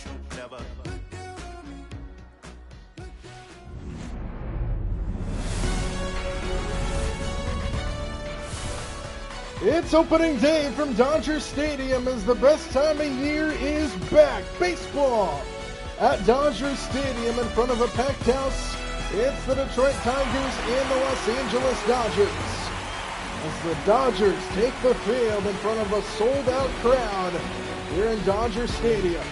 you never. It's opening day from Dodger Stadium as the best time of year is back. Baseball at Dodger Stadium in front of a packed house. It's the Detroit Tigers and the Los Angeles Dodgers. As the Dodgers take the field in front of a sold-out crowd here in Dodger Stadium.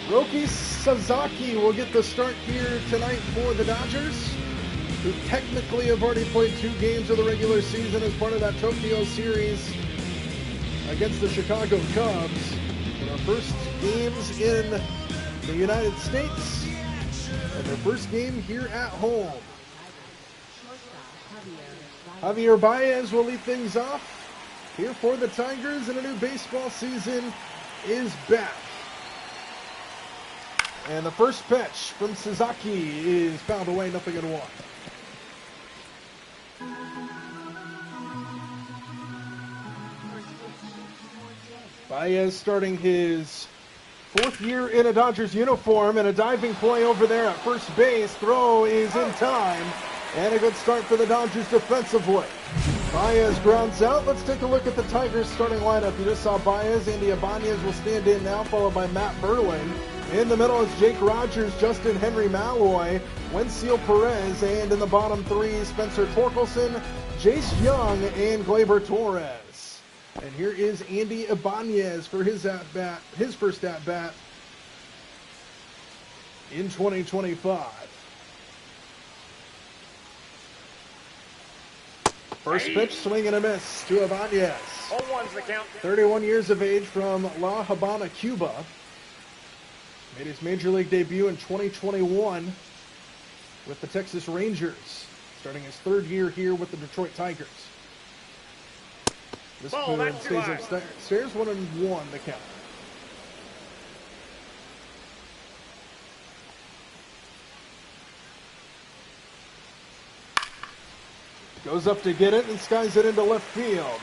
Roki Sasaki will get the start here tonight for the Dodgers, who technically have already played 2 games of the regular season as part of that Tokyo series against the Chicago Cubs. Their first games in the United States and their first game here at home. Javier Baez will lead things off here for the Tigers, and a new baseball season is back. And the first pitch from Sasaki is fouled away, 0-1. Baez starting his 4th year in a Dodgers uniform, and a diving play over there at first base. Throw is in time, and a good start for the Dodgers defensively. Baez grounds out. Let's take a look at the Tigers starting lineup. You just saw Baez. Andy Ibanez will stand in now, followed by Matt Berling. In the middle is Jake Rogers, Justin Henry Malloy, Wensiel Perez, and in the bottom 3, Spencer Torkelson, Jace Young, and Gleyber Torres. And here is Andy Ibanez for his at-bat, his first at-bat in 2025. First pitch, swing and a miss to Ibanez. 0-1's the count. 31 years of age from La Habana, Cuba. Made his major league debut in 2021 with the Texas Rangers, starting his 3rd year here with the Detroit Tigers. This move stays upstairs, 1-1 the count. Goes up to get it and skies it into left field.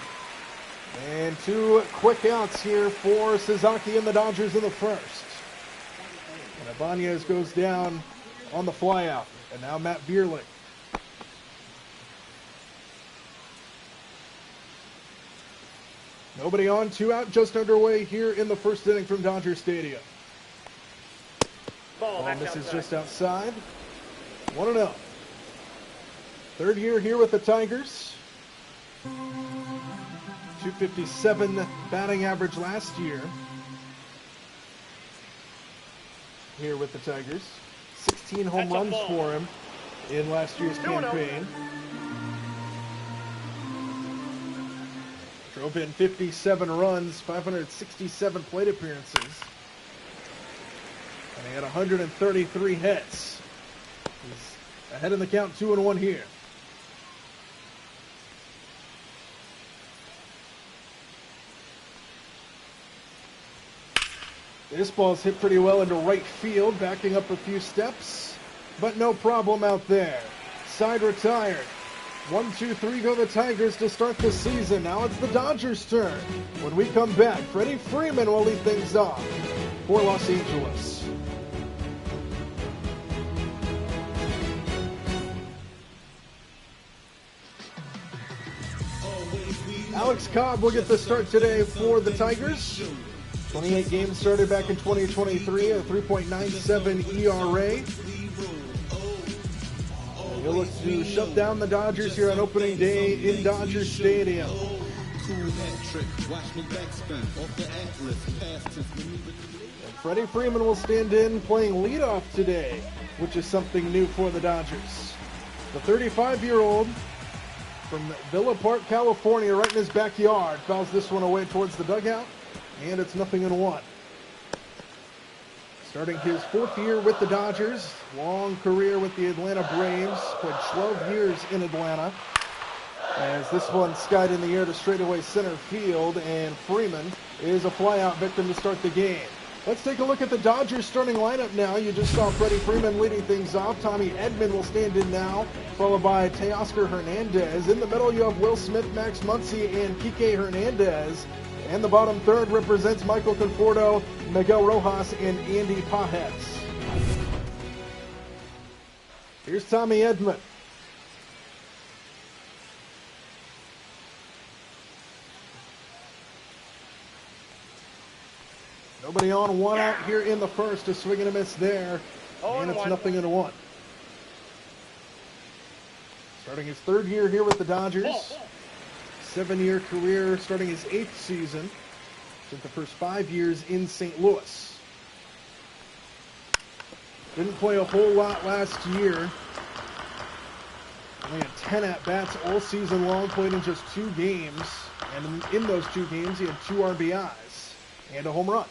And 2 quick outs here for Sasaki and the Dodgers in the first. And Ibanez goes down on the flyout. And now Matt Bierling. Nobody on, 2 out, just underway here in the first inning from Dodger Stadium. Ball misses just outside. 1-0. 3rd year here with the Tigers. 257 batting average last year. Here with the Tigers. 16 home runs for him in last year's campaign. Drove in 57 runs, 567 plate appearances. And he had 133 hits. He's ahead in the count, 2-1 here. This ball's hit pretty well into right field, backing up a few steps, but no problem out there. Side retired. 1, 2, 3 go the Tigers to start the season. Now it's the Dodgers' turn. When we come back, Freddie Freeman will lead things off for Los Angeles. Alex Cobb will get the start today for the Tigers. 28 games started back in 2023, a 3.97 ERA. And he'll look to shut down the Dodgers here on opening day in Dodger Stadium. And Freddie Freeman will stand in playing leadoff today, which is something new for the Dodgers. The 35-year-old from Villa Park, California, right in his backyard, fouls this one away towards the dugout. And it's 0-1. Starting his 4th year with the Dodgers, long career with the Atlanta Braves, played 12 years in Atlanta. As this one skied in the air to straightaway center field, and Freeman is a flyout victim to start the game. Let's take a look at the Dodgers starting lineup now. You just saw Freddie Freeman leading things off. Tommy Edman will stand in now, followed by Teoscar Hernandez. In the middle, you have Will Smith, Max Muncy, and Kike Hernandez. And the bottom third represents Michael Conforto, Miguel Rojas, and Andy Pajes. Here's Tommy Edman. Nobody on, one out here in the first. A swing and a miss there. And it's 0-1. Starting his third year here with the Dodgers. 7-year career, starting his 8th season. Spent the first 5 years in St. Louis. Didn't play a whole lot last year. Only had 10 at-bats all season long, played in just 2 games. And in those 2 games, he had 2 RBIs and a home run.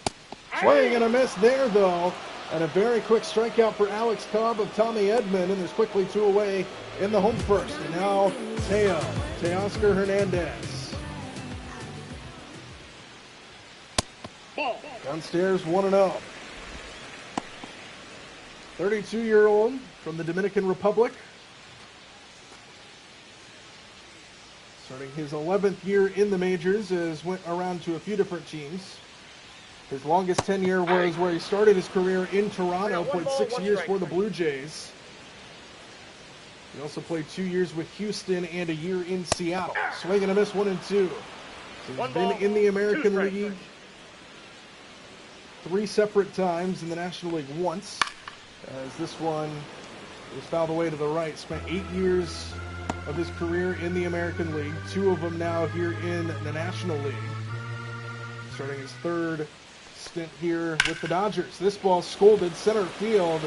Swing and a miss there, though. And a very quick strikeout for Alex Cobb of Tommy Edman. And there's quickly 2 away in the home first. And now Teoscar Hernandez. Downstairs 1-0. 32-year-old from the Dominican Republic. Starting his 11th year in the majors, has went around to a few different teams. His longest tenure was where he started his career in Toronto, played 6 years for the Blue Jays. He also played 2 years with Houston and a year in Seattle. Swing and a miss, 1-2. So he's been in the American League 3 separate times, in the National League once, as this one was fouled away to the right. Spent 8 years of his career in the American League, 2 of them now here in the National League. Starting his 3rd stint here with the Dodgers. This ball scolded center field,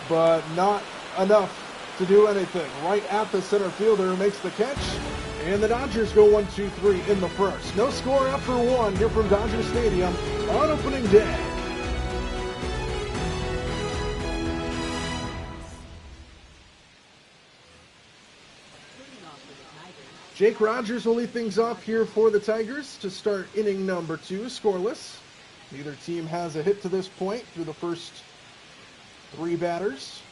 but not enough to do anything. Right at the center fielder who makes the catch, and the Dodgers go 1-2-3 in the first. No score after 1 here from Dodger Stadium on opening day. Jake Rogers will lead things off here for the Tigers to start inning number 2, scoreless. Neither team has a hit to this point through the first 3 batters.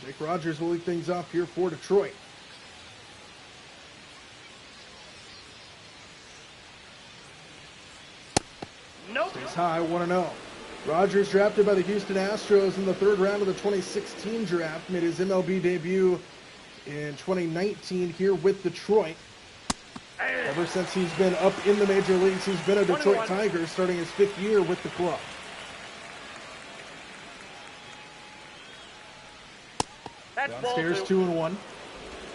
Jake Rogers will lead things off here for Detroit. Stays high, 1-0. Rogers, drafted by the Houston Astros in the 3rd round of the 2016 draft, made his MLB debut in 2019 here with Detroit. Ever since he's been up in the major leagues, he's been a Detroit Tiger, starting his 5th year with the club. Downstairs 2-1.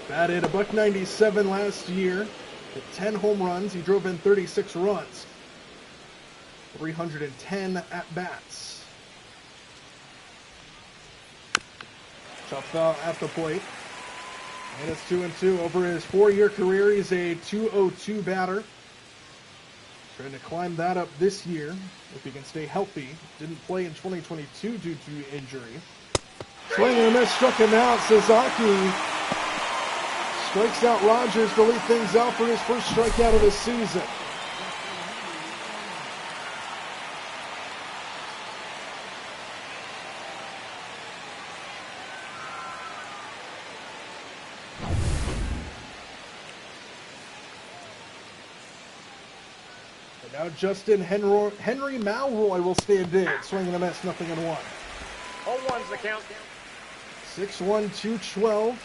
Batted $197 last year. Hit 10 home runs. He drove in 36 runs. 310 at-bats. Chop foul at the plate. And it's 2-2. Over his 4-year career, he's a .202 batter. Trying to climb that up this year if he can stay healthy. Didn't play in 2022 due to injury. Swing and a miss, struck him out. Sasaki strikes out Rogers to lead things out for his first strikeout of the season. Now Justin Henry Malroy will stand in. Swing and a miss, 0-1. 0-1's the count. 6'1", 212.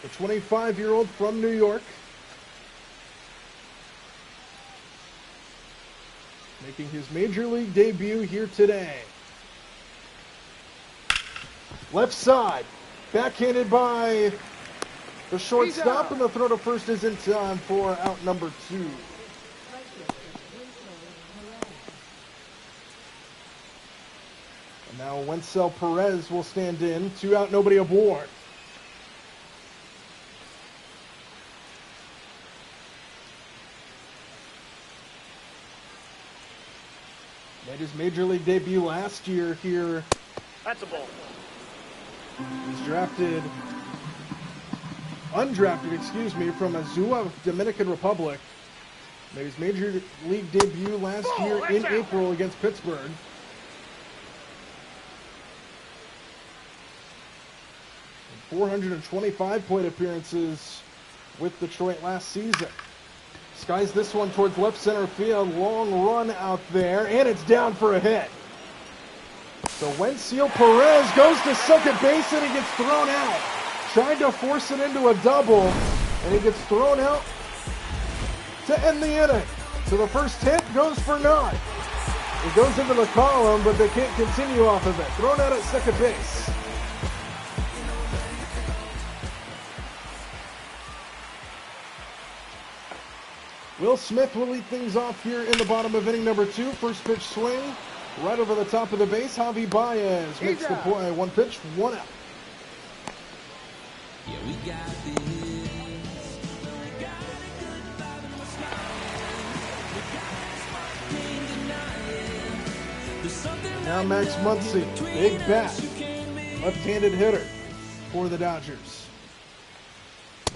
The 25-year-old from New York. Making his major league debut here today. Left side. Backhanded by the shortstop, and the throw to first is in time for out number 2. Now Wenzel Perez will stand in. 2 out, nobody aboard. Made his major league debut last year here. That's a ball. He's undrafted, from Azua, Dominican Republic. Made his major league debut last year in April against Pittsburgh. 425 plate appearances with Detroit last season. Skies this one towards left center field. Long run out there, and it's down for a hit. So Wencio Perez goes to second base, and he gets thrown out. Tried to force it into a double, and he gets thrown out to end the inning. So the first hit goes for naught. It goes into the column, but they can't continue off of it. Thrown out at second base. Will Smith will lead things off here in the bottom of inning number 2. First pitch swing, right over the top of the base. Javi Baez makes the play. One pitch, one out. Yeah, we got this. Now Max Muncy, big bat, left-handed hitter for the Dodgers.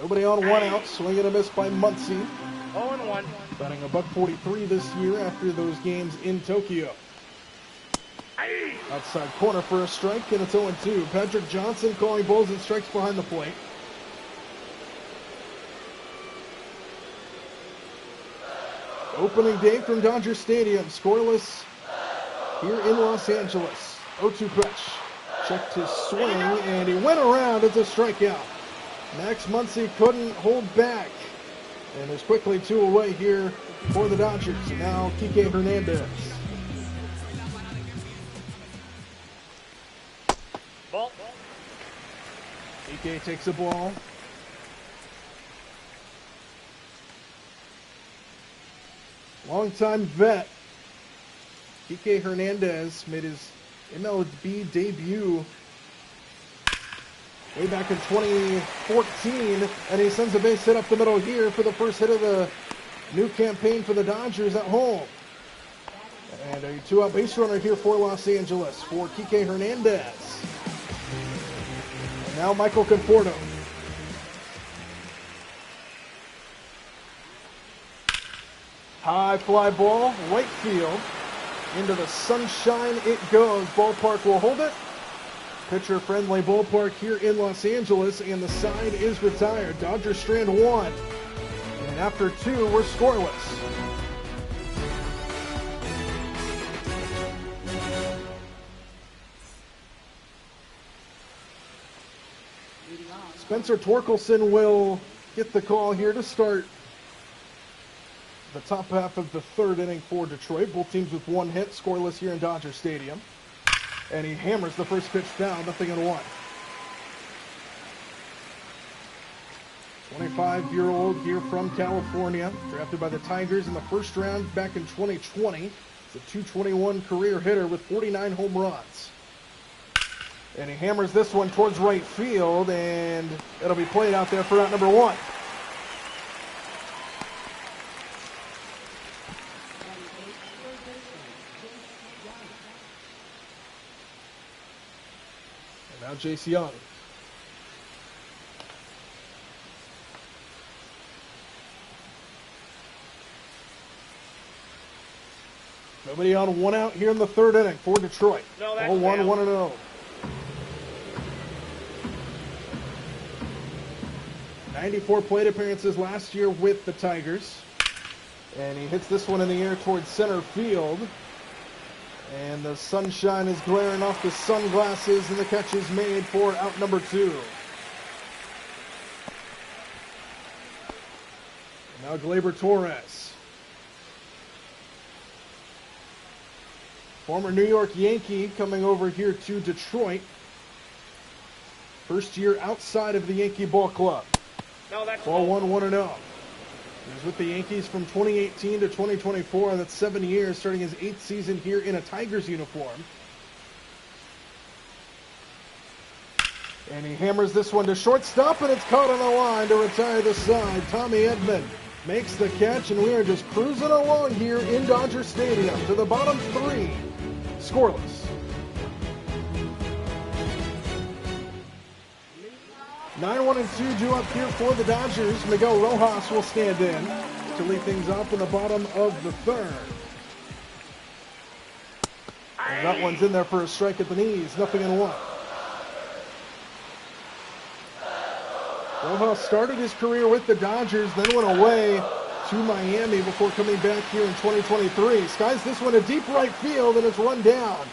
Nobody on, one out. Swing and a miss by Muncy. 0-1. Batting $143 this year after those games in Tokyo. Outside corner for a strike, and it's 0-2. Patrick Johnson calling balls and strikes behind the plate. Opening day from Dodger Stadium, scoreless here in Los Angeles. 0-2 pitch. Checked his swing, and he went around. It's a strikeout. Max Muncy couldn't hold back. And there's quickly 2 away here for the Dodgers. Now Kike Hernandez. Ball. Kike takes a ball. Longtime vet Kike Hernandez made his MLB debut way back in 2014, and he sends a base hit up the middle here for the first hit of the new campaign for the Dodgers at home. And a 2-out base runner here for Los Angeles for Kike Hernandez. And now Michael Conforto. High fly ball, right field. Into the sunshine it goes. Ballpark will hold it. Pitcher-friendly ballpark here in Los Angeles, and the side is retired. Dodgers strand 1. And after 2, we're scoreless. Spencer Torkelson will get the call here to start the top half of the 3rd inning for Detroit. Both teams with 1 hit, scoreless here in Dodger Stadium. And he hammers the first pitch down, 0-1. 25-year-old here from California, drafted by the Tigers in the first round back in 2020. He's a 221 career hitter with 49 home runs. And he hammers this one towards right field, and it'll be played out there for out number 1. Now Jace Young. Nobody on, 1 out here in the 3rd inning for Detroit. No, that's 0-1, down. 1-0. 94 plate appearances last year with the Tigers. And he hits this one in the air towards center field. And the sunshine is glaring off the sunglasses, and the catch is made for out number 2. And now Gleyber Torres. Former New York Yankee coming over here to Detroit. First year outside of the Yankee ball club. No, that's 4-1, 1-0. He was with the Yankees from 2018 to 2024. That's 7 years, starting his 8th season here in a Tigers uniform. And he hammers this one to shortstop, and it's caught on the line to retire the side. Tommy Edman makes the catch, and we are just cruising along here in Dodger Stadium to the bottom 3. Scoreless. Nine, 1, and 2 due up here for the Dodgers. Miguel Rojas will stand in to lead things off in the bottom of the 3rd. And that one's in there for a strike at the knees. 0-1. Rojas started his career with the Dodgers, then went away to Miami before coming back here in 2023. Skies this one a deep right field, and it's run down.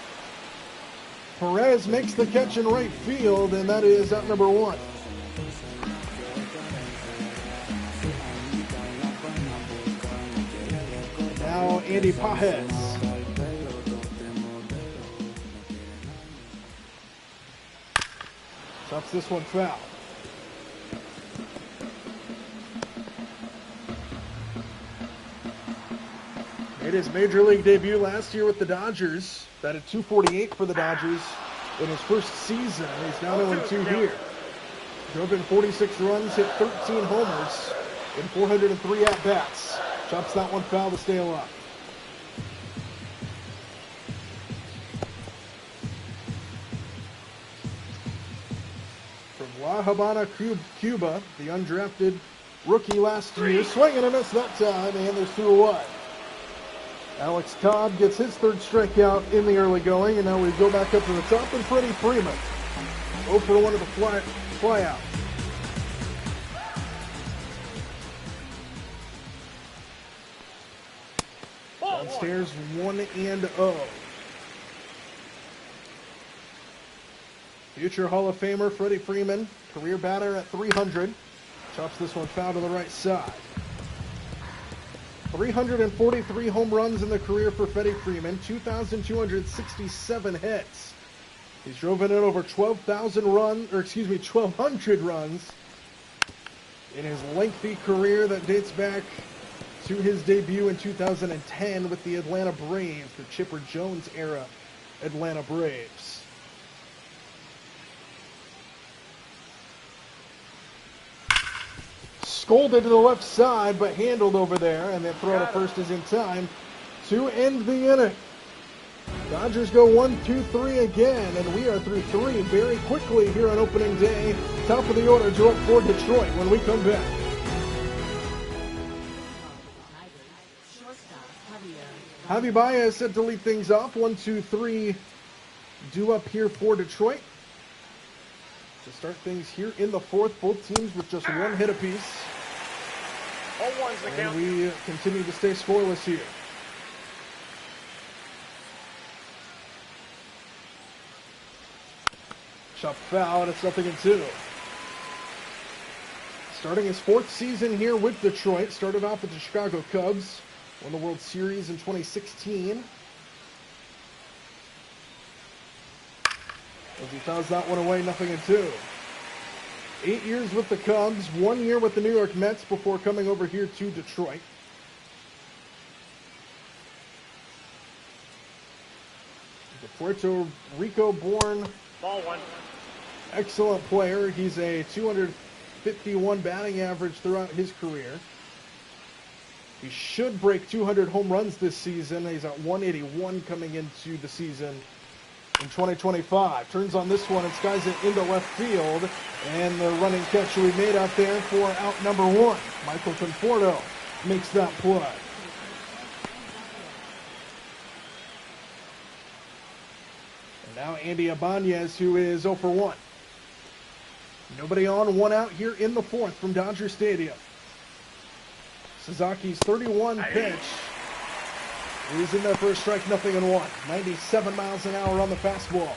Perez makes the catch in right field, and that is out number 1. Now Andy Pages. Chops this one foul. Made his major league debut last year with the Dodgers. Batted .248 for the Dodgers in his first season. He's now 0-2 here. Drove in 46 runs, hit 13 homers in 403 at-bats. Chops that one foul to stay alive. From La Habana, Cuba, the undrafted rookie last year. Swing and a miss that time, and there's 2 away. Alex Cobb gets his 3rd strikeout in the early going, and now we go back up to the top, and Freddie Freeman 0 for 1 of the fly out. Downstairs 1-0. Future Hall of Famer Freddie Freeman, career batter at 300. Chops this one foul to the right side. 343 home runs in the career for Freddie Freeman, 2,267 hits. He's driven in over 1,200 runs in his lengthy career that dates back to his debut in 2010 with the Atlanta Braves, the Chipper Jones era Atlanta Braves. Scolded to the left side, but handled over there, and that throw to first is in time to end the inning. Dodgers go 1-2-3 again, and we are through 3 very quickly here on opening day. Top of the order, Joe for Detroit when we come back. Javi Baez set to lead things off. 1-2-3 due up here for Detroit. To start things here in the 4th, both teams with just 1 hit apiece. And we continue to stay scoreless here. Chop foul, and it's 0-2. Starting his 4th season here with Detroit. Started off with the Chicago Cubs. Won the World Series in 2016. As he fouls that one away, 0-2. 8 years with the Cubs, 1 year with the New York Mets before coming over here to Detroit. The Puerto Rico-born excellent player. He's a 251 batting average throughout his career. He should break 200 home runs this season. He's at 181 coming into the season in 2025. Turns on this one and skies it into left field. And the running catch we made out there for out number 1. Michael Conforto makes that play. And now Andy Ibanez, who is 0 for 1. Nobody on, 1 out here in the 4th from Dodger Stadium. Suzuki's 31 pitch. He's in there for a strike, 0-1. 97 miles an hour on the fastball.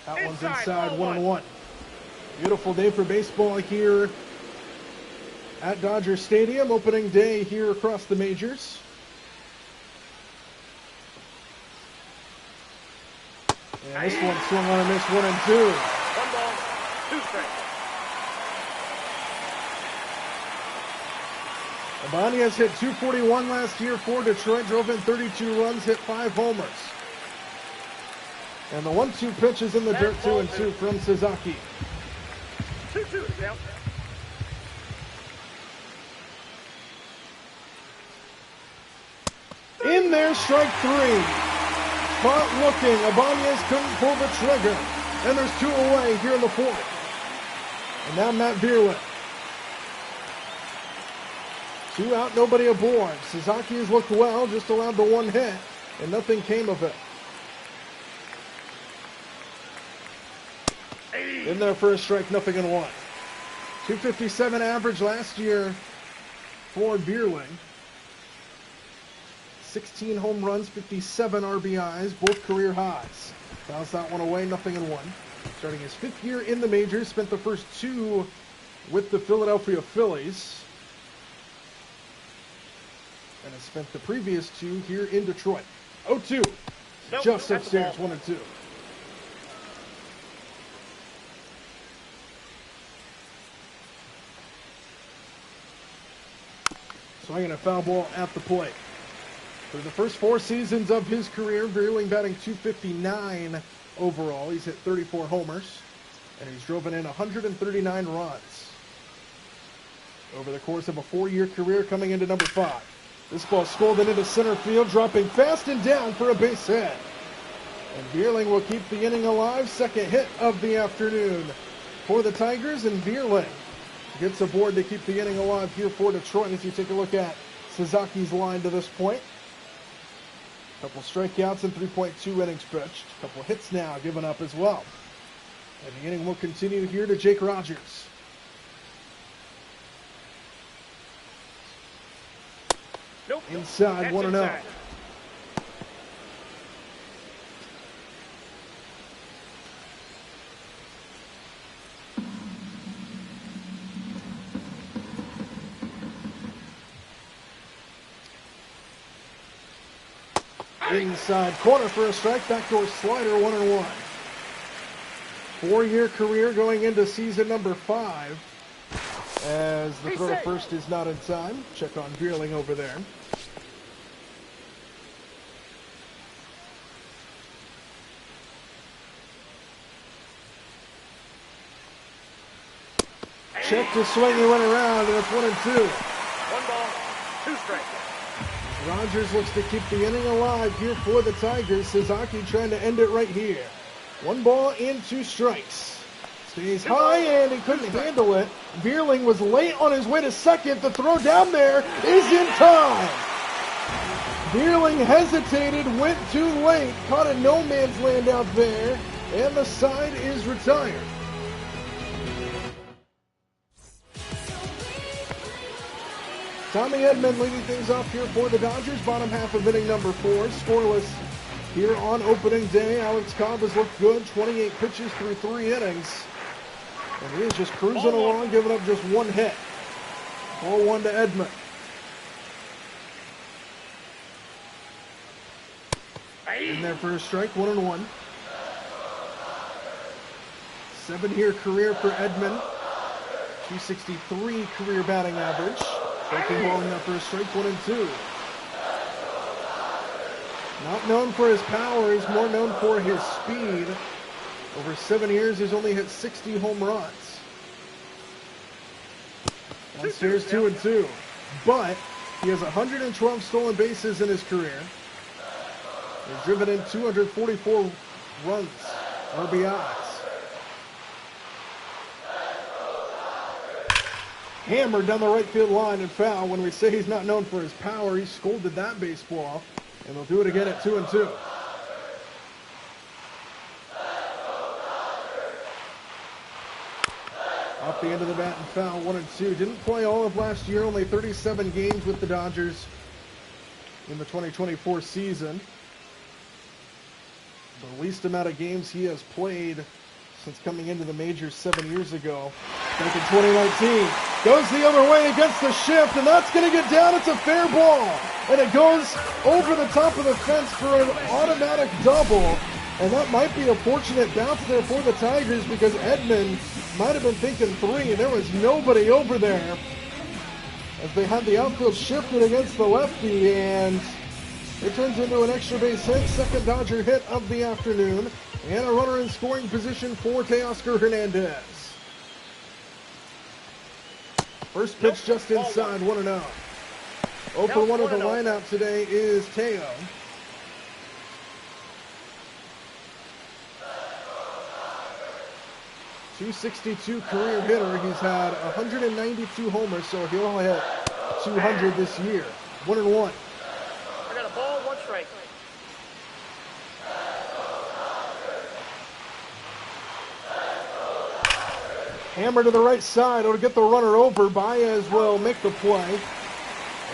That one's inside, 1-1. Beautiful day for baseball here at Dodger Stadium. Opening day here across the majors. And this one swung on a miss, 1-2. 1 ball, 2 strikes. Ibanez hit .241 last year for Detroit, drove in 32 runs, hit 5 homers. And the 1-2 pitch is in the dirt, 2-2 from Suzuki. 2-2, yeah. In there, strike 3. Spot looking, Ibanez couldn't pull the trigger. And there's 2 away here in the 4th. And now Matt Bierlin. 2 out, nobody aboard. Suzuki has looked well, just allowed the 1 hit. and nothing came of it. In there for a strike, nothing in one. 257 average last year for Bierling. 16 home runs, 57 RBIs, both career highs. Fouls that one away, nothing in one. Starting his 5th year in the majors, spent the first 2 with the Philadelphia Phillies. And has spent the previous 2 here in Detroit. 0-2. Nope, Just that's upstairs, the ball. 1-2. Swinging a foul ball at the plate. For the first 4 seasons of his career, Bierling batting .259 overall. He's hit 34 homers, and he's driven in 139 runs. Over the course of a 4-year career, coming into number 5. This ball scolded into center field, dropping fast and down for a base hit. And Bierling will keep the inning alive. Second hit of the afternoon for the Tigers, and Bierling gets aboard to keep the inning alive here for Detroit. As you take a look at Suzuki's line to this point. A couple strikeouts and 3.2 innings pitched. A couple hits now given up as well. And the inning will continue here to Jake Rogers. Nope. Inside, That's 1-0. inside. Inside corner for a strike, backdoor slider, 1-1. 4-year career going into season number 5. As the throw to first is not in time. Check on Bierling over there. Check to swing, he went around, and it's 1-2. 1 ball, 2 strikes. Rogers looks to keep the inning alive here for the Tigers. Suzuki trying to end it right here. 1 ball and 2 strikes. Stays high and he couldn't handle it. Bierling was late on his way to second. The throw down there is in time. Bierling hesitated, went too late, caught a no man's land out there, and the side is retired. Tommy Edman leading things off here for the Dodgers. Bottom half of inning number 4. Scoreless here on opening day. Alex Cobb has looked good. 28 pitches through 3 innings. And he is just cruising along, giving up just 1 hit. Ball 1 to Edman. In there for a strike, 1-1. 7-year career for Edman. 263 career batting average. Breaking ball in there for a strike, 1-2. Not known for his power, he's more known for his speed. Over 7 years, he's only hit 60 home runs. Downstairs, 2-2. But he has 112 stolen bases in his career. He's driven in 244 runs, RBIs. Hammered down the right field line and foul. When we say he's not known for his power, he scolded that baseball, and they'll do it again at 2-2. Off the end of the bat and foul, 1-2. Didn't play all of last year, only 37 games with the Dodgers in the 2024 season. The least amount of games he has played since coming into the majors 7 years ago, back in 2019. Goes the other way against the shift, and that's going to get down. It's a fair ball, and it goes over the top of the fence for an automatic double. And that might be a fortunate bounce there for the Tigers, because Edman might have been thinking 3, and there was nobody over there as they had the outfield shifted against the lefty, and it turns into an extra base hit, second Dodger hit of the afternoon, and a runner in scoring position for Teoscar Hernandez. First pitch just inside, 1-0. 0 for 1 of the lineup today is Teo. .262 career hitter. He's had 192 homers, so he'll hit 200 this year. 1-1. I got a ball, 1 strike. Hammer to the right side. It'll get the runner over. Baez will make the play.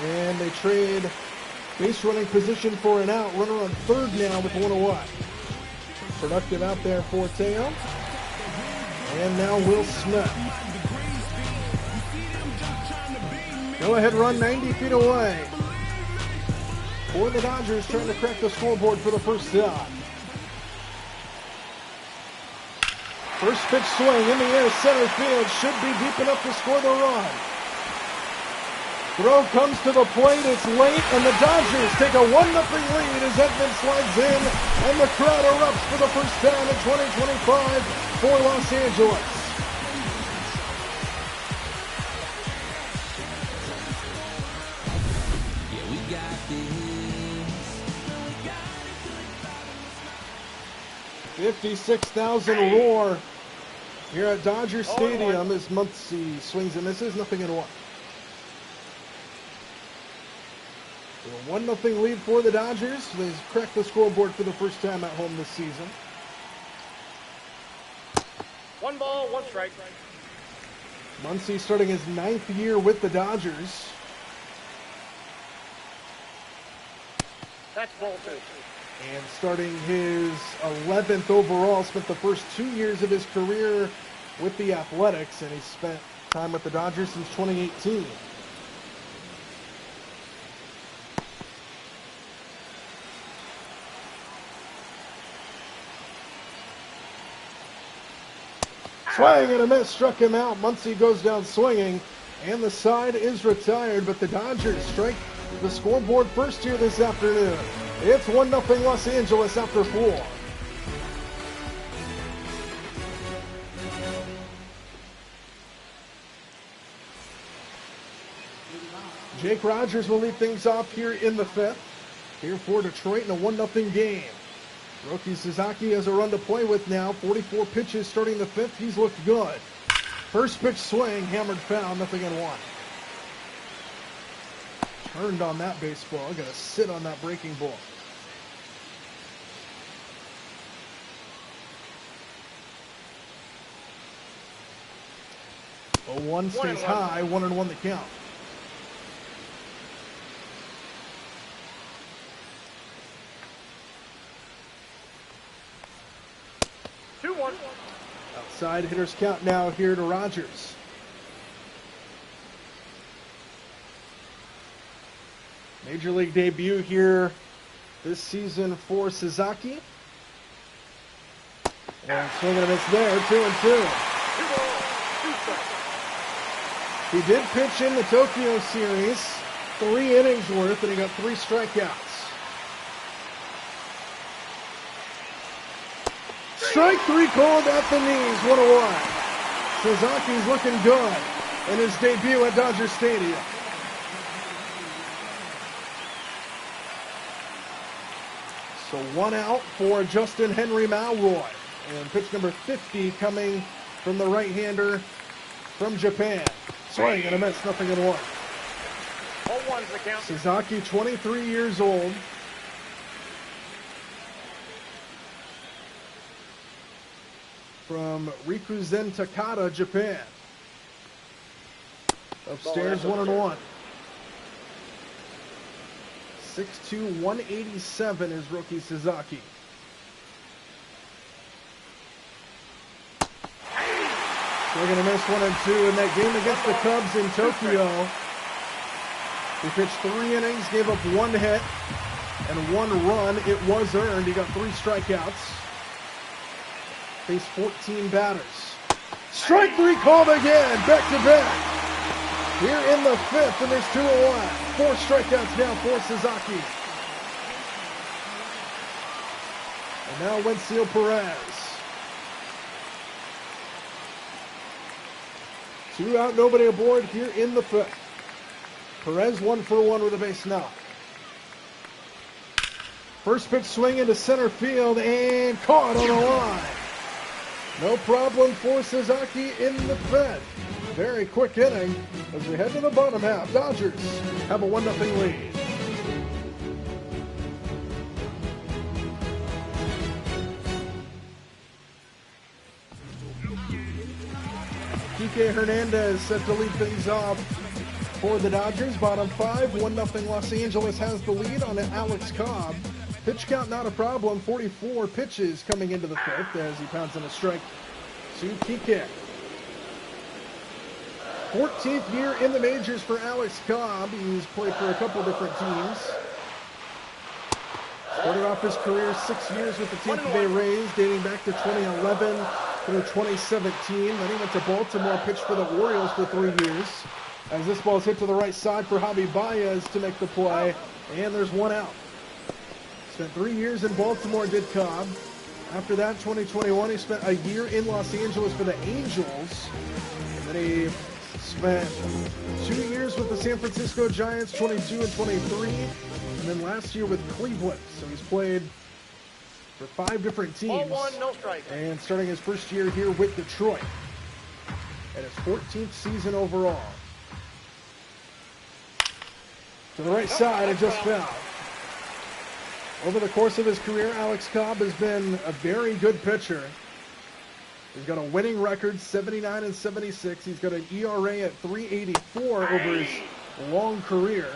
And they trade base running position for an out. Runner on third now with one away. Productive out there for Teo. And now Will Smith. Go ahead run 90 feet away. For the Dodgers trying to crack the scoreboard for the first time. First pitch swing in the air, center field. Should be deep enough to score the run. Throw comes to the plate. It's late, and the Dodgers take a 1-0 lead as Edman slides in, and the crowd erupts for the first time in 2025 for Los Angeles. Yeah, we got this. 56,000 roar here at Dodger Stadium as Muncy swings and misses, nothing in one. A 1-0 lead for the Dodgers. They've cracked the scoreboard for the first time at home this season. 1 ball, 1 strike. Muncy starting his 9th year with the Dodgers. That's ball 2. And starting his 11th overall, spent the first 2 years of his career with the Athletics, and he spent time with the Dodgers since 2018. Swing and a miss, struck him out. Muncy goes down swinging, and the side is retired, but the Dodgers strike the scoreboard first here this afternoon. It's 1-0 Los Angeles after 4. Jake Rogers will lead things off here in the 5th. Here for Detroit in a 1-0 game. Roki Sasaki has a run to play with now. 44 pitches starting the 5th. He's looked good. First pitch swing, hammered foul, 0-1. Turned on that baseball. Got to sit on that breaking ball. A 1 stays high, 1-1 the count. Outside hitters count now here to Rogers. Major League debut here this season for Sasaki. And swing and a miss there, 2-2. He did pitch in the Tokyo series, 3 innings worth, and he got 3 strikeouts. Strike 3 called at the knees, 1-1. Sasaki's looking good in his debut at Dodger Stadium. So 1 out for Justin Henry Malroy. And pitch number 50 coming from the right-hander from Japan. Swing and a miss, 0-1. 0-1's the count. Sasaki, 23 years old. From Rikuzen Takata, Japan. Upstairs, 1-1. 6'2", 187 is Roki Sasaki. Swing and a miss, 1-2 in that game against the Cubs in Tokyo. He pitched 3 innings, gave up 1 hit and 1 run. It was earned. He got 3 strikeouts. Faced 14 batters. Strike 3 called again, back to back. Here in the 5th, and there's 2-1. 4 strikeouts now for Sasaki. And now Wenceel Perez. 2 out, nobody aboard here in the 5th. Perez 1 for 1 with a base knock. First pitch swing into center field and caught on the line. No problem for Sasaki in the 5th. Very quick inning as we head to the bottom half. Dodgers have a 1-0 lead. Kike Hernandez set to lead things off for the Dodgers. Bottom 5, 1-0 Los Angeles has the lead on Alex Cobb. Pitch count not a problem, 44 pitches coming into the fifth as he pounds in a strike to Kike. 14th year in the majors for Alex Cobb. He's played for a couple different teams. Started off his career 6 years with the Tampa Bay Rays, dating back to 2011 through 2017. Then he went to Baltimore, pitched for the Orioles for 3 years. As this ball is hit to the right side for Javi Baez to make the play, and there's one out. Spent 3 years in Baltimore, did Cobb. After that, 2021, he spent a year in Los Angeles for the Angels. And then he spent 2 years with the San Francisco Giants, 22 and 23. And then last year with Cleveland. So he's played for 5 different teams. Ball 1, no strike. And starting his first year here with Detroit. And his 14th season overall. To the right side, it just fell. Over the course of his career, Alex Cobb has been a very good pitcher. He's got a winning record, 79 and 76. He's got an ERA at 3.84 over his long career.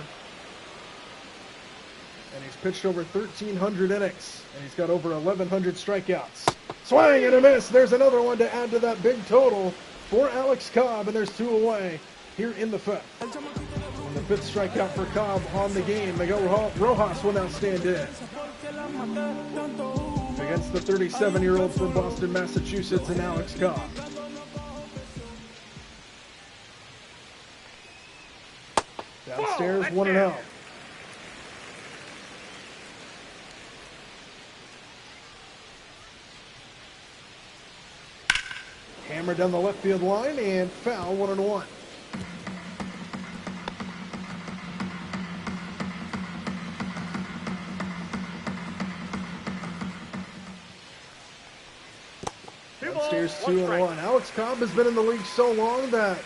And he's pitched over 1,300 innings. And he's got over 1,100 strikeouts. Swing and a miss. There's another one to add to that big total for Alex Cobb. And there's 2 away here in the fifth. And the 5th strikeout for Cobb on the game. Miguel Rojas will now stand in against the 37-year-old from Boston, Massachusetts, and Alex Cobb. Downstairs, 1-0. Hammer down the left field line and foul, 1-1. Downstairs, 2-1. Alex Cobb has been in the league so long that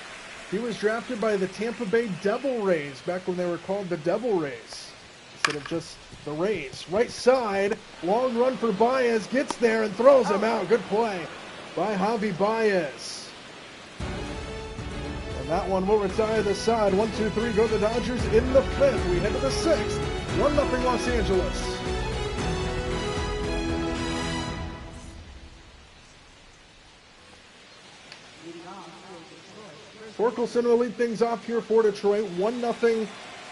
he was drafted by the Tampa Bay Devil Rays back when they were called the Devil Rays instead of just the Rays. Right side, long run for Baez, gets there and throws him out. Good play by Javi Baez. And that one will retire the side. 1-2-3 go the Dodgers in the 5th. We head to the 6th. 1-0 Los Angeles. Torkelson will lead things off here for Detroit. 1-0.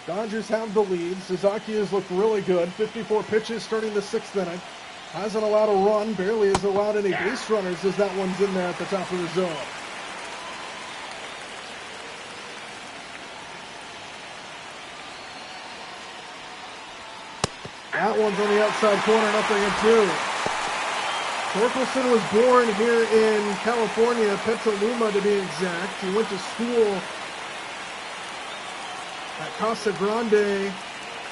Dodgers have the lead. Suzuki has looked really good. 54 pitches starting the 6th inning. Hasn't allowed a run. Barely has allowed any base runners as that one's in there at the top of the zone. That one's on the outside corner, 0-2. Torkelson was born here in California, Petaluma to be exact. He went to school at Casa Grande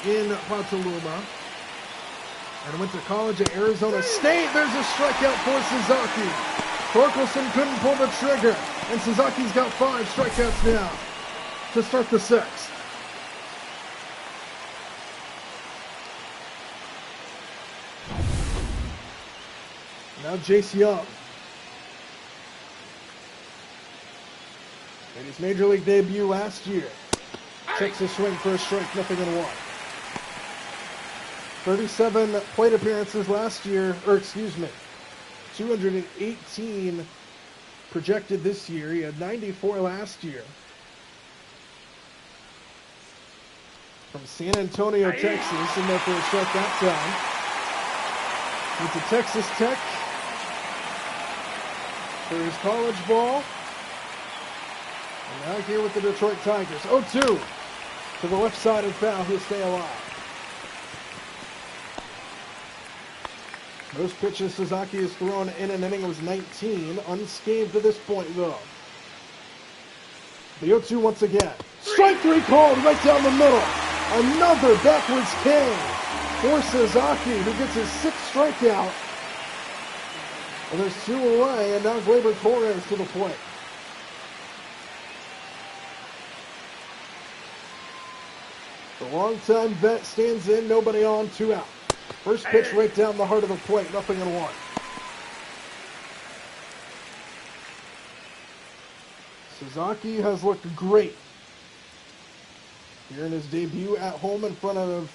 in Petaluma and went to college at Arizona State. There's a strikeout for Suzuki. Torkelson couldn't pull the trigger, and Suzuki's got 5 strikeouts now to start the 6th. Now Jace Young. Made his major league debut last year. Checks a swing for a strike, 0-1. 37 plate appearances last year, 218 projected this year. He had 94 last year. From San Antonio, Texas, in there for a strike that time. Went to Texas Tech for his college ball. And now here with the Detroit Tigers. 0-2 to the left side and foul. He'll stay alive. Most pitches Suzuki has thrown in an inning was 19. Unscathed to this point, though. The 0-2 once again. Strike 3 called right down the middle. Another backwards K for Suzuki, who gets his 6th strikeout. And there's 2 away, and now Gleyber Torres to the plate. The longtime vet stands in, nobody on, 2 out. First pitch right down the heart of the plate, 0-1. Sasaki has looked great here in his debut at home in front of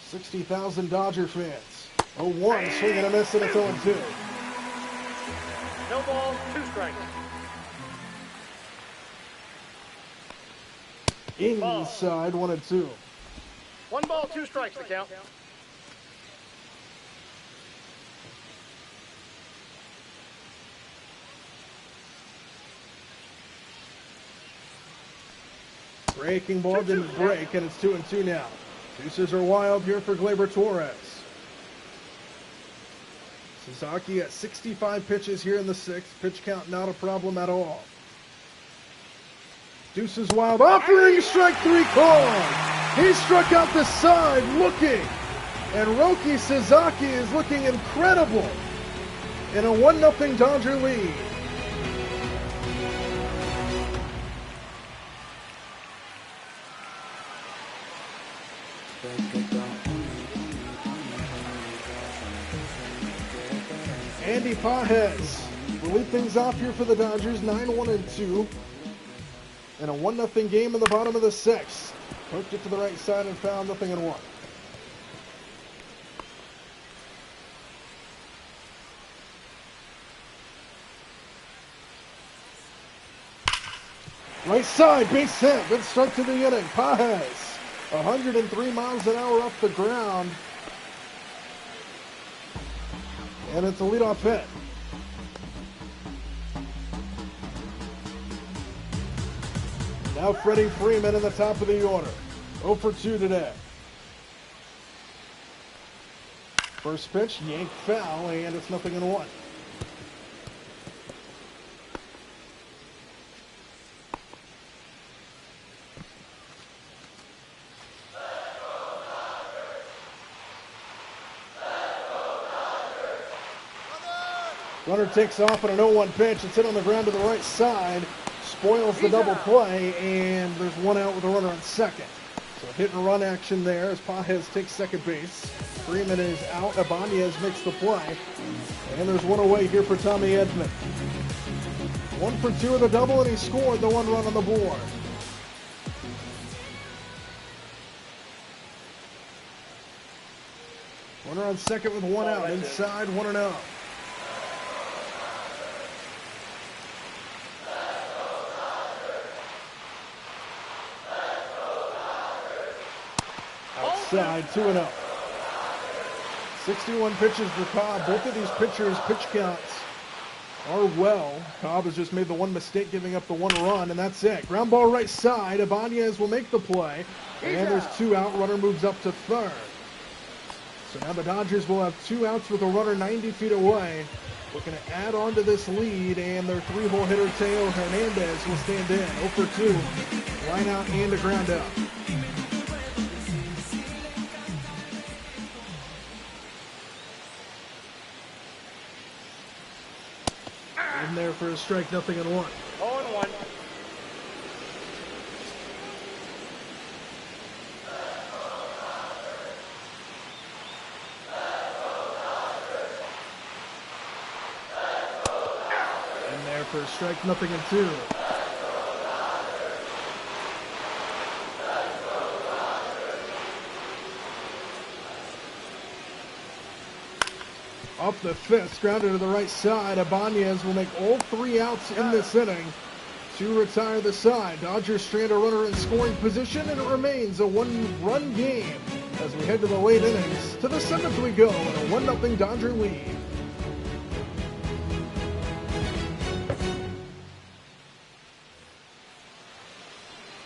60,000 Dodger fans. 0-1, swing and a miss, and it's 0-2. No ball, 2 strikes. Inside, 1-2. 1 ball, 2 strikes to count. Breaking ball didn't break, and it's 2-2 now. Deuces are wild here for Gleyber Torres. Sasaki at 65 pitches here in the 6th. Pitch count not a problem at all. Deuces wild, offering strike 3 call. He struck out the side looking. And Roki Sasaki is looking incredible in a 1-0 Dodger lead. Andy Pages will lead things off here for the Dodgers, 9-1-2. In a 1-0 game in the bottom of the 6th. Poked it to the right side and found 0-1. Right side, base hit. Good start to the inning. Pages, 103 miles an hour off the ground. And it's a leadoff hit. Now Freddie Freeman in the top of the order. 0 for 2 today. First pitch, yanked foul, and it's 0-1. Runner takes off on an 0-1 pitch. It's hit on the ground to the right side. Spoils the double play, and there's 1 out with a runner on second. So hit and run action there as Pages takes second base. Freeman is out. Ibanez makes the play. And there's 1 away here for Tommy Edman. 1 for 2 with a double, and he scored the 1 run on the board. Runner on second with 1 out. Inside, 1-0. Outside, 2-0. 61 pitches for Cobb. Both of these pitchers' pitch counts are well. Cobb has just made the 1 mistake, giving up the 1 run, and that's it. Ground ball right side. Ibanez will make the play. And there's 2 out. Runner moves up to third. So now the Dodgers will have 2 outs with a runner 90 feet away. Looking to add on to this lead, and their 3-hole hitter, Teo Hernandez, will stand in. 0 for 2. Line out and a ground out. In there for a strike, 0-1. 0-1. In there for a strike, 0-2. Up the fifth, grounded to the right side. Ibanez will make all 3 outs in this inning to retire the side. Dodgers strand a runner in scoring position, and it remains a 1-run game as we head to the late innings. To the 7th we go in a 1-0 Dodger lead.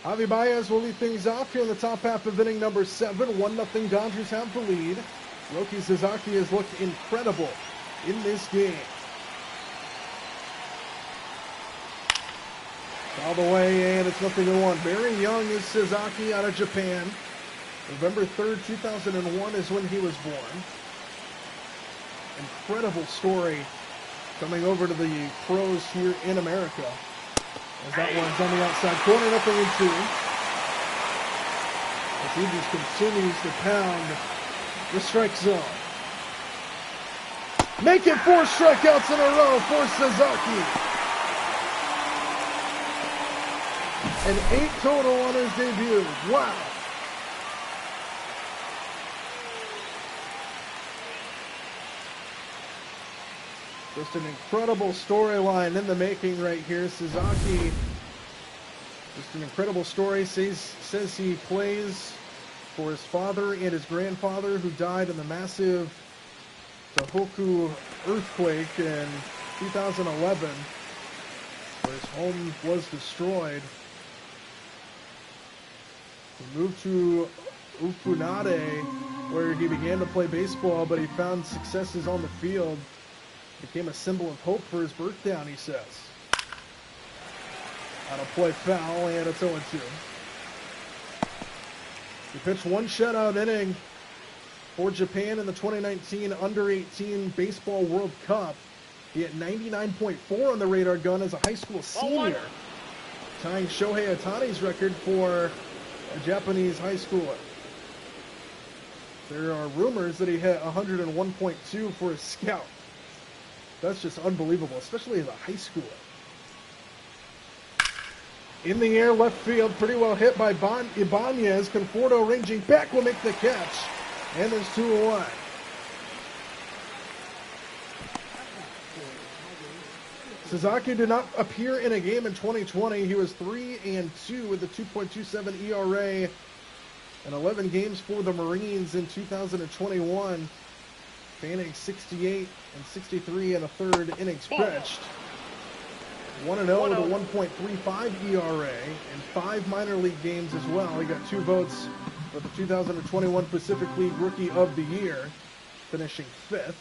Javi Baez will lead things off here in the top half of inning number 7. 1-0 Dodgers have the lead. Roki Sasaki has looked incredible in this game. All the way, and it's 0-1. Very young is Sasaki out of Japan. November 3rd, 2001 is when he was born. Incredible story coming over to the pros here in America. As that one's on the outside corner, 0-2. As he just continues to pound the strike zone. Make it 4 strikeouts in a row for Sasaki. and 8 total on his debut. Wow. Just an incredible storyline in the making right here. Sasaki, just an incredible story. Says he plays for his father and his grandfather who died in the massive Tohoku earthquake in 2011, where his home was destroyed. He moved to Ufunade, where he began to play baseball, but he found successes on the field. Became a symbol of hope for his birth town, he says. On a play foul, and it's 0-2. He pitched one shutout inning for Japan in the 2019 Under-18 Baseball World Cup. He hit 99.4 on the radar gun as a high school senior, tying Shohei Ohtani's record for a Japanese high schooler. There are rumors that he hit 101.2 for a scout. That's just unbelievable, especially as a high schooler. In the air, left field, pretty well hit by Ibanez. Conforto ranging back will make the catch. And there's 2-1. Sasaki did not appear in a game in 2020. He was 3-2 with a 2.27 ERA and 11 games for the Marines in 2021. Fanning 68 and 63 and a third innings pitched. 1-0 with a 1.35 ERA and 5 minor league games as well. He got 2 votes for the 2021 Pacific League Rookie of the Year, finishing 5th.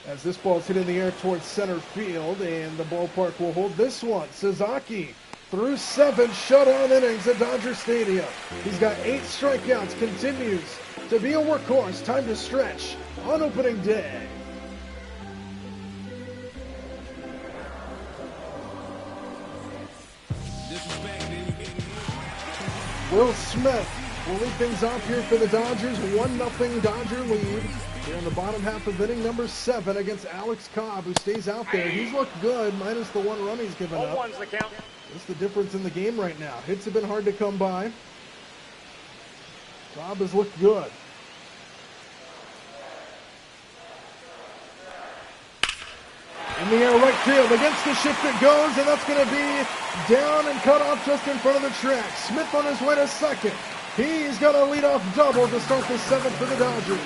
As this ball's hit in the air towards center field, and the ballpark will hold this one. Sasaki through 7 shutout innings at Dodger Stadium. He's got 8 strikeouts, continues to be a workhorse. Time to stretch on opening day. Will Smith will lead things off here for the Dodgers. 1-0 Dodger lead. They're in the bottom half of inning number 7 against Alex Cobb, who stays out there. He's looked good, minus the 1 run he's given up. 0-1's the count. That's the difference in the game right now. Hits have been hard to come by. Cobb has looked good. In the air, right field, against the shift it goes, and that's going to be down and cut off just in front of the track. Smith on his way to second. He's got a leadoff double to start the 7th for the Dodgers.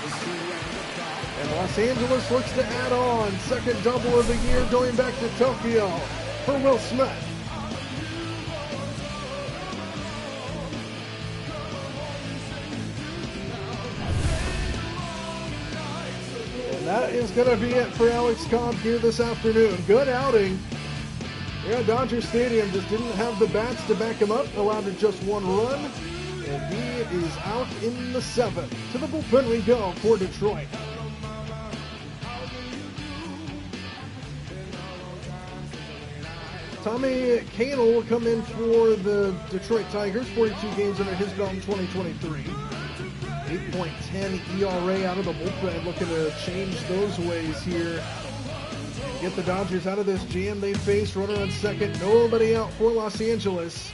And Los Angeles looks to add on. Second double of the year going back to Tokyo for Will Smith. That is going to be it for Alex Cobb here this afternoon. Good outing. Yeah, Dodger Stadium just didn't have the bats to back him up. Allowed to just 1 run. And he is out in the 7th. To the bullpen we go for Detroit. Tommy Canel will come in for the Detroit Tigers. 42 games under his belt in 2023. 8.10 ERA out of the bullpen, looking to change those ways here and get the Dodgers out of this jam they face. Runner on second, nobody out for Los Angeles.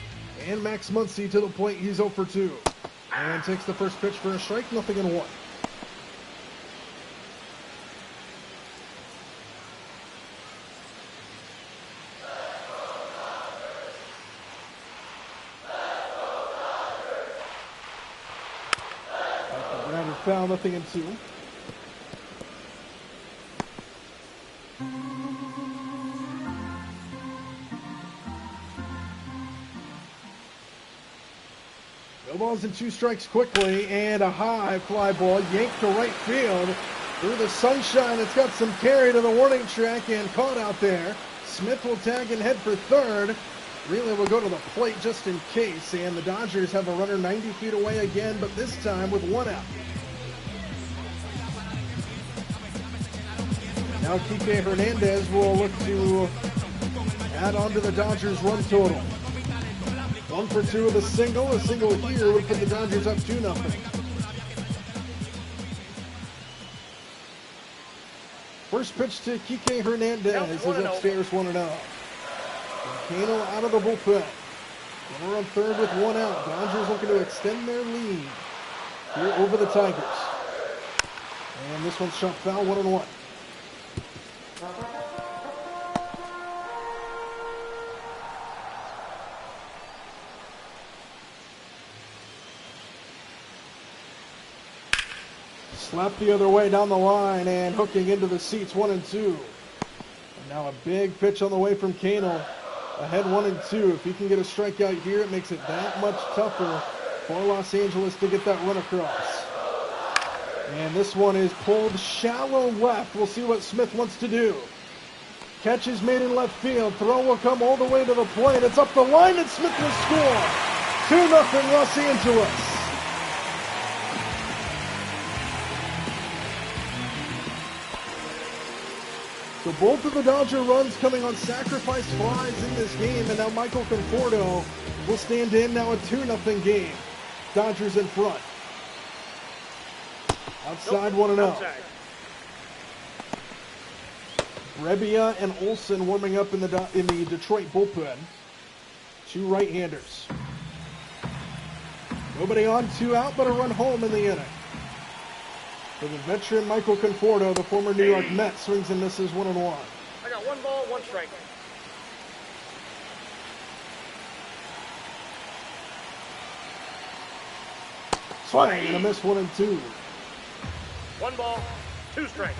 And Max Muncy to the plate, he's 0 for 2. And takes the first pitch for a strike, 0-1. Foul, 0-2. No balls and 2 strikes quickly, and a high fly ball yanked to right field through the sunshine. It's got some carry to the warning track and caught out there. Smith will tag and head for third. Relay will go to the plate just in case, and the Dodgers have a runner 90 feet away again, but this time with 1 out. Now Kike Hernandez will look to add on to the Dodgers' run total. 1 for 2 with a single. A single here would put the Dodgers up 2-0. First pitch to Kike Hernandez is upstairs 1-0. Cano out of the bullpen. Runner on third with one out. Dodgers looking to extend their lead here over the Tigers. And this one's shot foul, 1-1. Slap the other way down the line and hooking into the seats, 1-2. And now a big pitch on the way from Kano. Ahead 1-2. If he can get a strikeout here, it makes it that much tougher for Los Angeles to get that run across. And this one is pulled shallow left. We'll see what Smith wants to do. Catch is made in left field. Throw will come all the way to the plate. It's up the line and Smith will score. 2-0 Los Angeles. So both of the Dodger runs coming on sacrifice flies in this game, and now Michael Conforto will stand in. Now a 2-0 game. Dodgers in front. Outside 1-0. Brebbia and Olsen warming up in the Detroit bullpen. Two right-handers. Nobody on, 2 out, but a run home in the inning. For the veteran Michael Conforto, the former New York Met, swings and misses 1-1. I got 1 ball, 1 strike. Swing and a miss, 1-2. 1 ball, 2 strikes.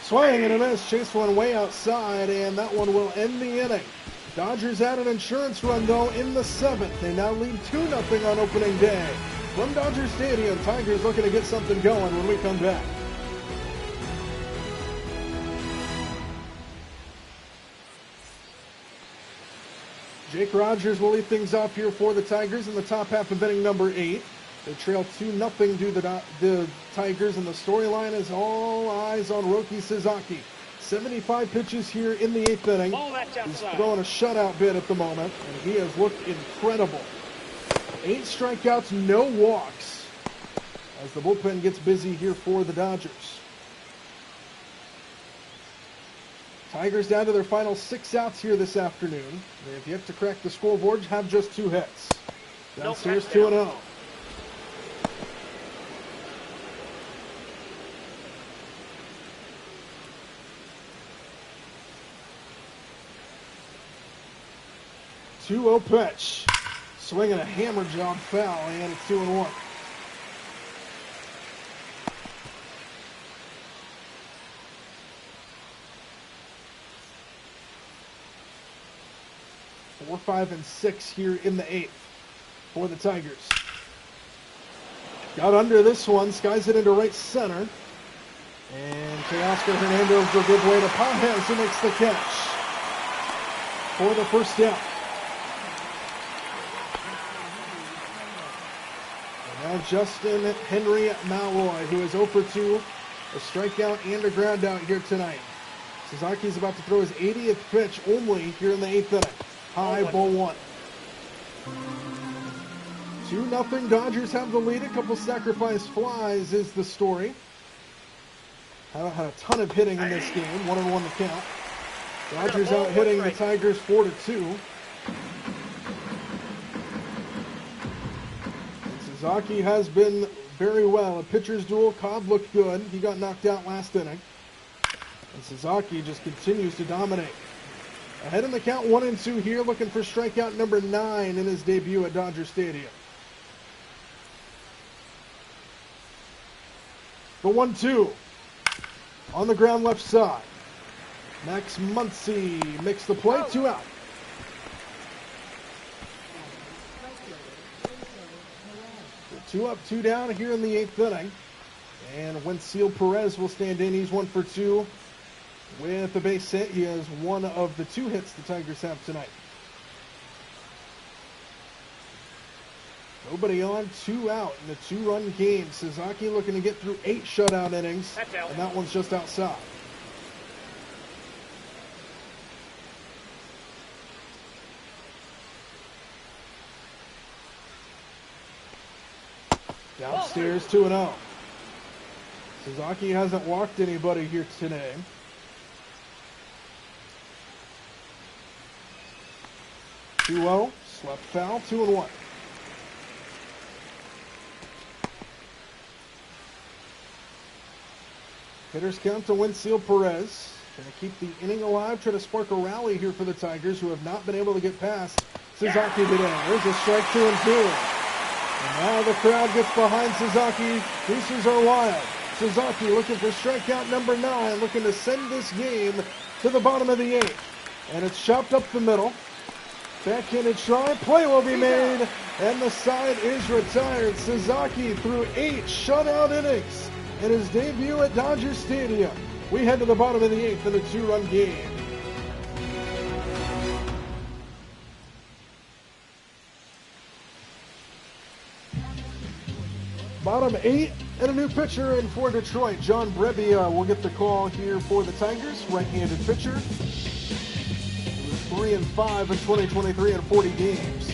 Swing and a miss, chase one way outside, and that one will end the inning. Dodgers had an insurance run, though, in the 7th. They now lead 2-0 on opening day. From Dodger Stadium, Tigers looking to get something going when we come back. Jake Rogers will lead things off here for the Tigers in the top half of inning number 8. They trail 2-0 to the Tigers, and the storyline is all eyes on Roki Sasaki. 75 pitches here in the 8th inning. He's throwing a shutout bid at the moment, and he has looked incredible. 8 strikeouts, no walks, as the bullpen gets busy here for the Dodgers. Tigers down to their final 6 outs here this afternoon. They have yet to crack the scoreboard, have just 2 hits. Downstairs 2-0. Pitch. Swinging a hammer job foul, and it's 2-1. Four, 5, and 6 here in the 8th for the Tigers. Got under this one, skies it into right center. And Teoscar Hernandez will give way to Pages, who makes the catch for the first down. Now Justin Henry Malloy, who is 0 for 2, a strikeout and a ground out here tonight. Sasaki is about to throw his 80th pitch only here in the 8th inning. High, ball 1. 2-0 Dodgers have the lead. A couple sacrifice flies is the story. Haven't had a ton of hitting in this game. 1-1 the count. Dodgers out hitting the Tigers 4-2. Sasaki has been very well. A pitcher's duel, Cobb looked good. He got knocked out last inning. And Sasaki just continues to dominate. Ahead in the count, 1-2 here, looking for strikeout number 9 in his debut at Dodger Stadium. The 1-2 on the ground left side. Max Muncy makes the play, 2 out. Two up, 2 down here in the 8th inning. And Wensil Perez will stand in. He's 1 for 2 with a base hit. He has one of the 2 hits the Tigers have tonight. Nobody on, 2 out in the 2-run game. Sasaki looking to get through 8 shutout innings, and that one's just outside. Downstairs 2-0. Sasaki hasn't walked anybody here today. 2-0. Slept foul. 2-1. Hitters count to Winfield Perez. Trying to keep the inning alive, try to spark a rally here for the Tigers, who have not been able to get past Sasaki today. There's a strike 2-2. And now the crowd gets behind Sasaki. Deuces are wild. Sasaki looking for strikeout number 9, looking to send this game to the bottom of the 8th. And it's chopped up the middle. Backhanded try, play will be made, and the side is retired. Sasaki threw 8 shutout innings in his debut at Dodger Stadium. We head to the bottom of the 8th in a 2-run game. Bottom 8 and a new pitcher in for Detroit. John Brebbia will get the call here for the Tigers. Right-handed pitcher. He was 3-5 in 2023 in 40 games.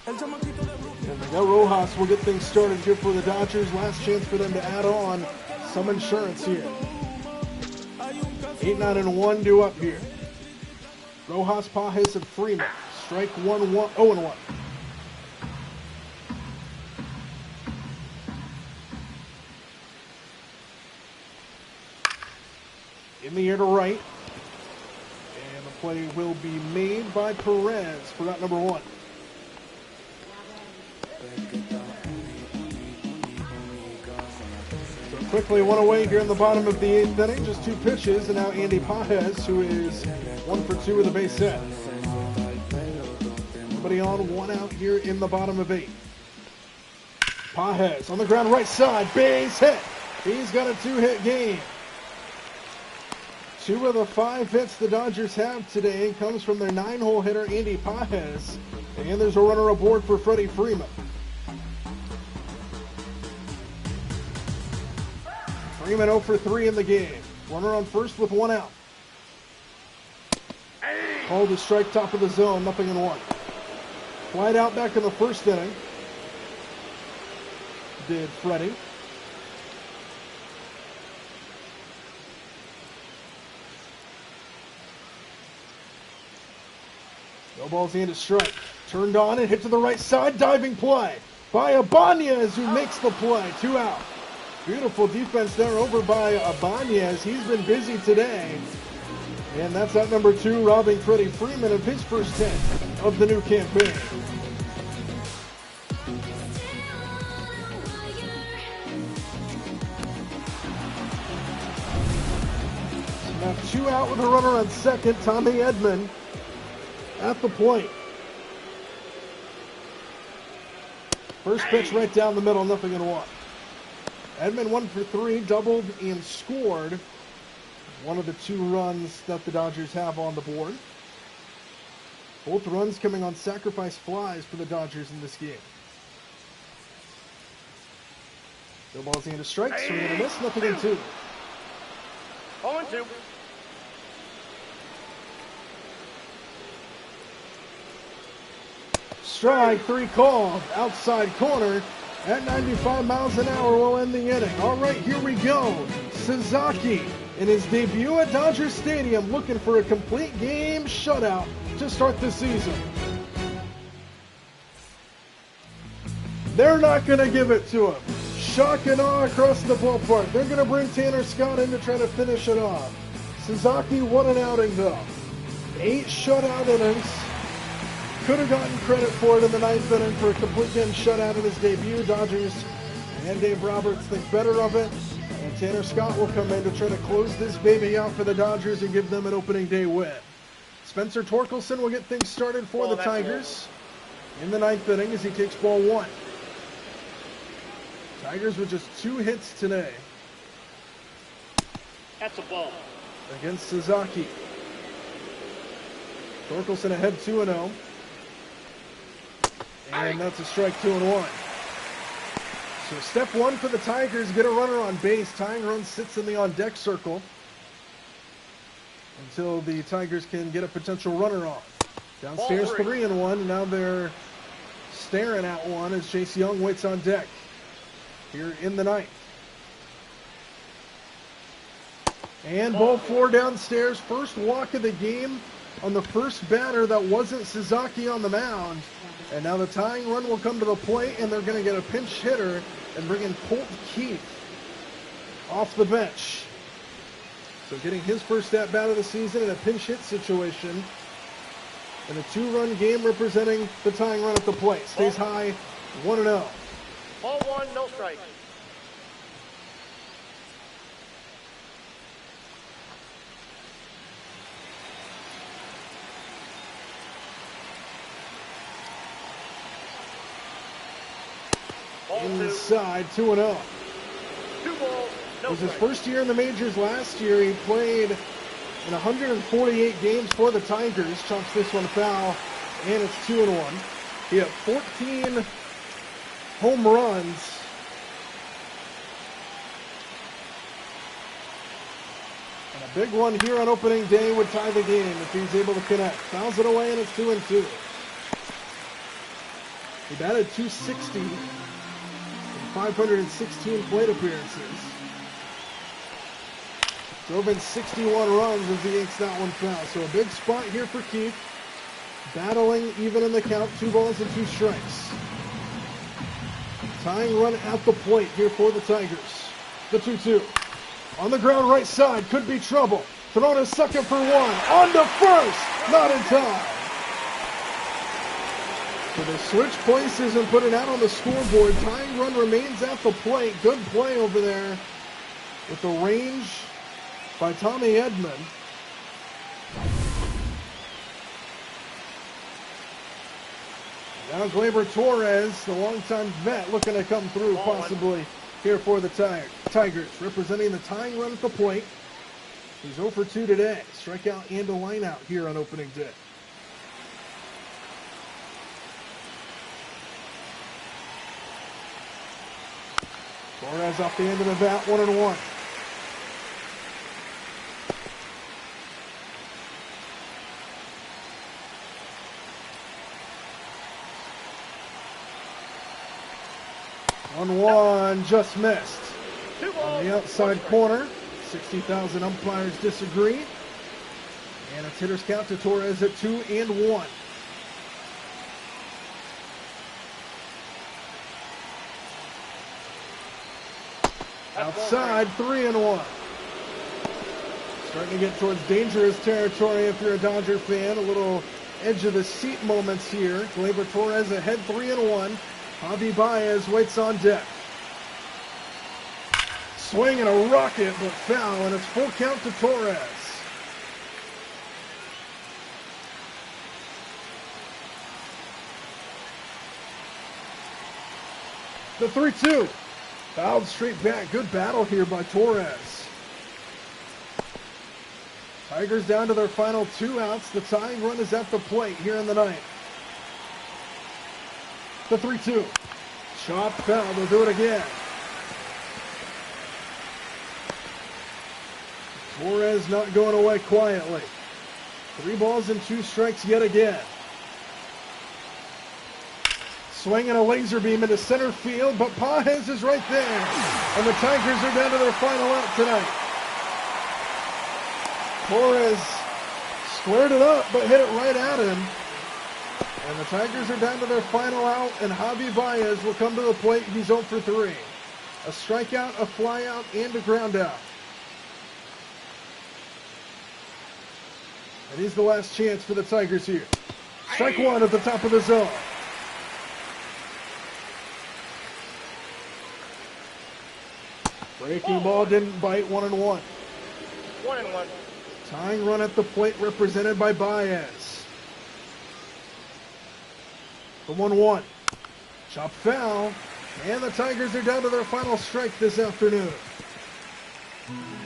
And Miguel Rojas will get things started here for the Dodgers. Last chance for them to add on some insurance here. 8-9-1 due up here. Rojas, Pajes, and Freeman. Strike 1-1, 0-1. In the air to right. And the play will be made by Perez for route number 1. So quickly one away here in the bottom of the 8th inning. Just 2 pitches, and now Andy Pajes, who is 1 for 2 with a base hit. Nobody on, 1 out here in the bottom of 8. Pajes on the ground right side, base hit. He's got a 2-hit game. 2 of the 5 hits the Dodgers have today comes from their 9-hole hitter, Andy Pajes. And there's a runner aboard for Freddie Freeman. Freeman 0 for 3 in the game. Runner on first with 1 out. Called to strike top of the zone, 0-1. Flied out back in the first inning. Did Freddie. No balls in to strike. Turned on and hit to the right side. Diving play by Ibanez, who makes the play. 2 out. Beautiful defense there over by Ibanez. He's been busy today. And that's out number 2, robbing Freddie Freeman of his first hit of the new campaign. So now 2 out with a runner on second. Tommy Edman at the plate. First pitch right down the middle, 0-1. Edman 1 for 3, doubled and scored. One of the 2 runs that the Dodgers have on the board. Both runs coming on sacrifice flies for the Dodgers in this game. No balls into strikes, swing and a miss, 0-2. 0-2. Strike 3 called, outside corner at 95 miles an hour will end the inning. All right, here we go. Sasaki in his debut at Dodger Stadium looking for a complete game shutout to start the season. They're not going to give it to him. Shock and awe across the ballpark. They're going to bring Tanner Scott in to try to finish it off. Sasaki, what an outing though. 8 shutout innings. Could have gotten credit for it in the 9th inning for a complete game shutout in his debut. Dodgers and Dave Roberts think better of it. And Tanner Scott will come in to try to close this baby out for the Dodgers and give them an opening day win. Spencer Torkelson will get things started for the Tigers in the 9th inning as he takes ball 1. Tigers with just 2 hits today. That's a ball. Against Sasaki. Torkelson ahead 2-0. And that's a strike 2-1. So step 1 for the Tigers, get a runner on base. Tying run sits in the on-deck circle until the Tigers can get a potential runner on. Downstairs 3-1. Now they're staring at one as Chase Young waits on deck here in the 9th. And ball 4 downstairs. First walk of the game on the first batter that wasn't Sasaki on the mound. And now the tying run will come to the plate, and they're going to get a pinch hitter and bring in Colt Keith off the bench. So getting his first at-bat of the season in a pinch hit situation. And a 2-run game representing the tying run at the plate. Stays high, 1-0. Ball one, no strike. Ball Inside, 2-0. 2 balls, It no was his strike. first year in the majors last year. He played in 148 games for the Tigers. Chunks this one foul, and it's 2-1. He had 14 home runs. And a big one here on opening day would tie the game if he's able to connect. Fouls it away, and it's 2-2. He batted .260 in 516 plate appearances. Drove in 61 runs as he inks that one foul. So a big spot here for Keith. Battling even in the count, 2 balls and 2 strikes. Tying run at the plate here for the Tigers. The 2-2. On the ground right side, could be trouble. Thrown to second for 1. On to first, not in time. So they switch places and put it out on the scoreboard. Tying run remains at the plate. Good play over there with the range by Tommy Edman. Now Gleyber Torres, the longtime vet, looking to come through possibly here for the Tigers, representing the tying run at the plate. He's 0 for 2 today. Strikeout and a lineout here on opening day. Torres off the end of the bat, 1-1. One just missed. 2 balls, On the 1 outside strike. corner, 60,000 umpires disagree. And it's hitter's count to Torres at 2-1. Outside, 3-1. Starting to get towards dangerous territory if you're a Dodger fan. A little edge of the seat moments here. Gleyber Torres ahead 3-1. Javi Baez waits on deck. Swing and a rocket, but foul, and it's full count to Torres. The 3-2. Fouled straight back. Good battle here by Torres. Tigers down to their final 2 outs. The tying run is at the plate here in the ninth. The 3-2. Chop foul. They'll do it again. Torres not going away quietly. 3 balls and 2 strikes yet again. Swinging a laser beam into center field, but Paez is right there. And the Tigers are down to their final out tonight. Torres squared it up, but hit it right at him. And the Tigers are down to their final out, and Javi Baez will come to the plate. He's 0 for 3. A strikeout, a flyout, and a ground out. And he's the last chance for the Tigers here. Strike 1 at the top of the zone. Breaking ball didn't bite, 1-1. 1-1. Tying run at the plate represented by Baez. The 1-1. Chop foul. And the Tigers are down to their final strike this afternoon.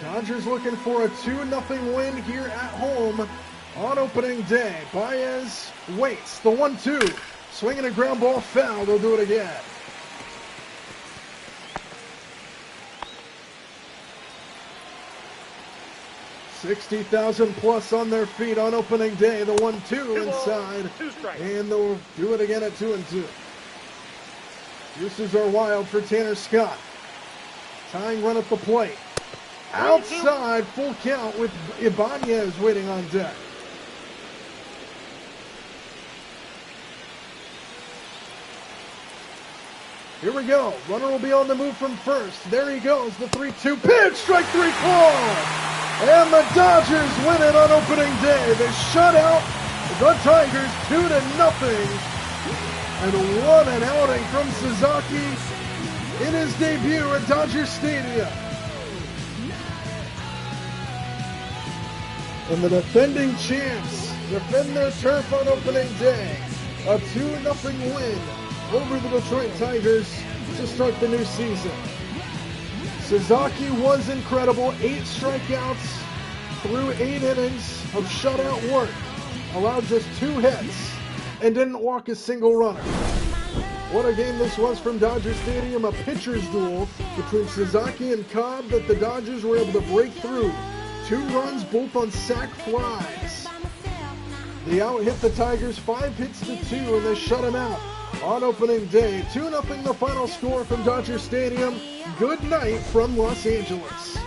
Dodgers looking for a 2-0 win here at home on opening day. Baez waits. The 1-2. Swinging a ground ball foul. They'll do it again. $60,000 plus on their feet on opening day. The 1-2 inside. 2 strikes. And they'll do it again at 2-2. Juices are wild for Tanner Scott. Tying run at the plate. Outside, full count with Ibanez waiting on deck. Here we go. Runner will be on the move from first. There he goes. The 3-2 pitch. Strike three call. And the Dodgers win it on opening day. They shut out the Tigers 2-0. And what an outing from Sasaki in his debut at Dodger Stadium. And the defending champs defend their turf on opening day. A 2-0 win over the Detroit Tigers to start the new season. Sasaki was incredible. 8 strikeouts through 8 innings of shutout work. Allowed just 2 hits and didn't walk a single runner. What a game this was from Dodger Stadium. A pitcher's duel between Sasaki and Cobb that the Dodgers were able to break through. 2 runs, both on sac flies. They out-hit the Tigers 5 hits to 2, and they shut them out on opening day. 2-0 the final score from Dodger Stadium. Good night from Los Angeles.